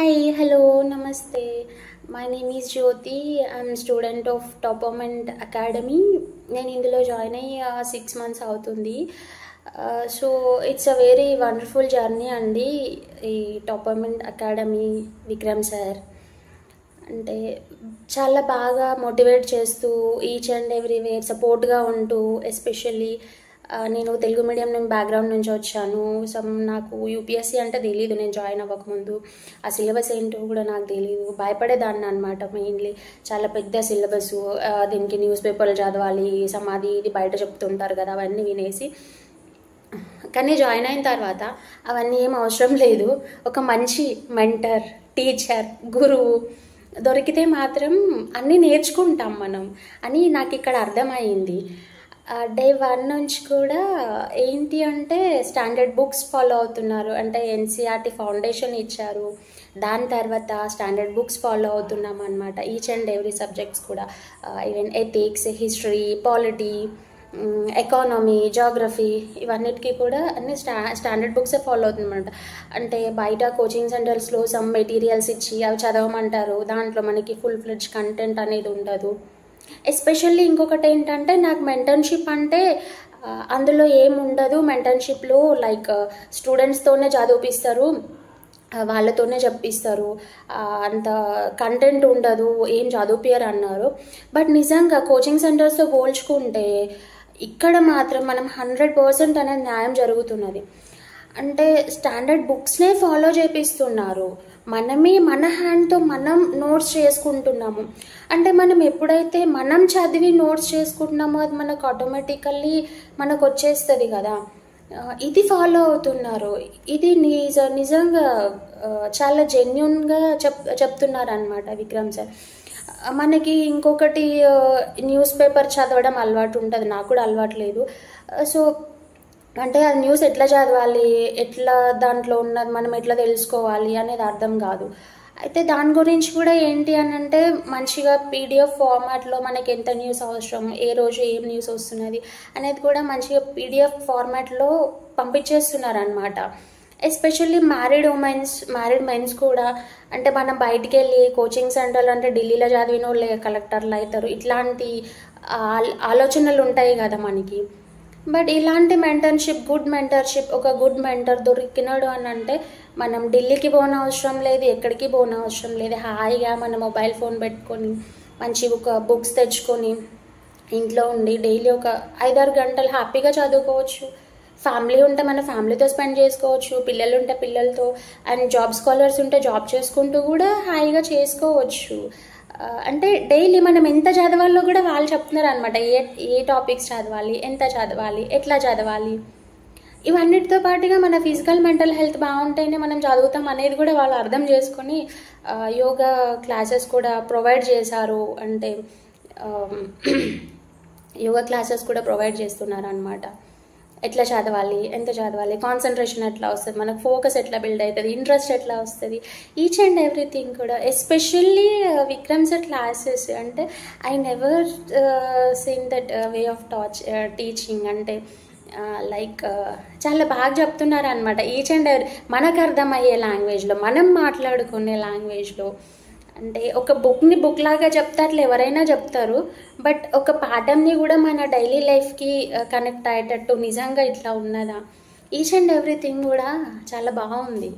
Hi, hello, namaste. My name is Jyoti. I'm a student of Topperment Academy. నేను ఇందులో join అయ్యి 6 months అవుతుంది. So it's a very wonderful journey అండి. ఈ టాపర్మెంట్ academy Vikram sir అంటే చాలా బాగా మోటివేట్ చేస్తూ ఈచ్ అండ్ ఎవ్రీవేర్ సపోర్ట్గా ఉంటూ ఎస్పెషల్లీ నేను తెలుగు మీడియం నేను బ్యాక్గ్రౌండ్ నుంచి వచ్చాను. నాకు యూపీఎస్సీ అంటే తెలీదు. నేను జాయిన్ అవ్వకముందు ఆ సిలబస్ ఏంటో కూడా నాకు తెలీదు. భయపడేదాన్ని అనమాట. మెయిన్లీ చాలా పెద్ద సిలబస్, దీనికి న్యూస్ పేపర్లు చదవాలి, సమాధి ఇది బయట చెప్తుంటారు కదా, అవన్నీ వినేసి. కానీ జాయిన్ అయిన తర్వాత అవన్నీ ఏం అవసరం లేదు. ఒక మంచి మెంటర్, టీచర్, గురువు దొరికితే మాత్రం అన్నీ నేర్చుకుంటాం మనం అని నాకు ఇక్కడ అర్థమైంది. డే 1 నుంచి కూడా ఏంటి అంటే స్టాండర్డ్ బుక్స్ ఫాలో అవుతున్నారు. అంటే ఎన్సీఆర్టీ ఫౌండేషన్ ఇచ్చారు. దాని తర్వాత స్టాండర్డ్ బుక్స్ ఫాలో అవుతున్నాం అనమాట. ఈచ్ అండ్ ఎవ్రీ సబ్జెక్ట్స్ కూడా, even ethics, history, polity, economy, geography, ఇవన్నిటికీ కూడా అన్ని స్టాండర్డ్ బుక్సే ఫాలో అవుతుందన్నమాట. అంటే బయట కోచింగ్ సెంటర్స్లో సమ్ మెటీరియల్స్ ఇచ్చి అవి చదవమంటారు. దాంట్లో మనకి ఫుల్ ఫ్లెడ్జ్ కంటెంట్ అనేది ఉండదు. ఎస్పెషల్లీ ఇంకొకటి ఏంటంటే, నాకు మెంటర్షిప్ అంటే అందులో ఏముండదు. మెంటర్షిప్లో లైక్ స్టూడెంట్స్తోనే చదివిపిస్తారు, వాళ్ళతోనే చెప్పిస్తారు, అంత కంటెంట్ ఉండదు, ఏం చదివిపియరు అన్నారు. బట్ నిజంగా కోచింగ్ సెంటర్స్తో పోల్చుకుంటే ఇక్కడ మాత్రం మనం 100% అనేది న్యాయం జరుగుతున్నది. అంటే స్టాండర్డ్ బుక్స్నే ఫాలో చేపిస్తున్నారు. మనమే మన హ్యాండ్తో మనం నోట్స్ చేసుకుంటున్నాము. అంటే మనం ఎప్పుడైతే మనం చదివి నోట్స్ చేసుకుంటున్నామో అది మనకు ఆటోమేటికల్లీ మనకు వచ్చేస్తుంది కదా. ఇది ఫాలో అవుతున్నారు. ఇది నిజంగా చాలా జెన్యున్గా చెప్తున్నారు అనమాట విక్రమ్ సార్. మనకి ఇంకొకటి న్యూస్ పేపర్ చదవడం అలవాటు ఉంటుంది, నాకు కూడా అలవాటు లేదు. సో అంటే ఆ న్యూస్ ఎట్లా చదవాలి, ఎట్లా దాంట్లో ఉన్నది మనం ఎట్లా తెలుసుకోవాలి అనేది అర్థం కాదు. అయితే దాని గురించి కూడా ఏంటి అని అంటే, మంచిగా పీడిఎఫ్ ఫార్మాట్లో మనకి ఎంత న్యూస్ అవసరం, ఏ రోజు ఏం న్యూస్ వస్తున్నది అనేది కూడా మంచిగా పీడిఎఫ్ ఫార్మాట్లో పంపించేస్తున్నారు అనమాట. ఎస్పెషల్లీ మ్యారీడ్ మెన్స్ కూడా, అంటే మనం బయటికి వెళ్ళి కోచింగ్ సెంటర్లు అంటే ఢిల్లీలో చదివిన వాళ్ళే కలెక్టర్లు అవుతారు, ఇట్లాంటి ఆలోచనలు ఉంటాయి కదా మనకి. బట్ ఇలాంటి గుడ్ మెంటర్షిప్, ఒక గుడ్ మెంటర్ దొరికినాడు అని అంటే మనం ఢిల్లీకి పోనవసరం లేదు, ఎక్కడికి పోనవసరం లేదు. హాయిగా మన మొబైల్ ఫోన్ పెట్టుకొని మంచి ఒక బుక్స్ తెచ్చుకొని ఇంట్లో ఉండి డైలీ ఒక 5-6 గంటలు హ్యాపీగా చదువుకోవచ్చు. ఫ్యామిలీ ఉంటే మన ఫ్యామిలీతో స్పెండ్ చేసుకోవచ్చు, పిల్లలు ఉంటే పిల్లలతో, అండ్ జాబ్ స్కాలర్స్ ఉంటే జాబ్ చేసుకుంటూ కూడా హాయిగా చేసుకోవచ్చు. అంటే డైలీ మనం ఎంత చదవాలో కూడా వాళ్ళు చెప్తున్నారు అనమాట. ఏ టాపిక్స్ చదవాలి, ఎంత చదవాలి, ఎట్లా చదవాలి, ఇవన్నిటితో పాటుగా మన ఫిజికల్ మెంటల్ హెల్త్ బాగుంటేనే మనం చదువుతాం అనేది కూడా వాళ్ళు అర్థం చేసుకొని యోగా క్లాసెస్ కూడా ప్రొవైడ్ చేశారు. అంటే యోగా క్లాసెస్ కూడా ప్రొవైడ్ చేస్తున్నారు అనమాట. ఎట్లా చదవాలి, ఎంత చదవాలి, కాన్సన్ట్రేషన్ ఎట్లా వస్తుంది, మనకు ఫోకస్ ఎట్లా బిల్డ్ అవుతుంది, ఇంట్రెస్ట్ ఎట్లా వస్తుంది, ఈచ్ అండ్ ఎవ్రీథింగ్ కూడా. ఎస్పెషల్లీ విక్రమ్ సార్ క్లాసెస్ అంటే I never seen that way of teaching. అంటే లైక్ చాలా బాగా చెప్తున్నారు అనమాట. ఈచ్ అండ్ మనకు అర్థమయ్యే లాంగ్వేజ్లో, మనం మాట్లాడుకునే లాంగ్వేజ్లో. అంటే ఒక బుక్ లాగా చెప్తే అట్లా ఎవరైనా చెప్తారు, బట్ ఒక పాఠంని కూడా మన డైలీ లైఫ్కి కనెక్ట్ అయ్యేటట్టు నిజంగా ఇట్లా ఉన్నదా, ఈచ్ అండ్ ఎవ్రీథింగ్ కూడా చాలా బాగుంది.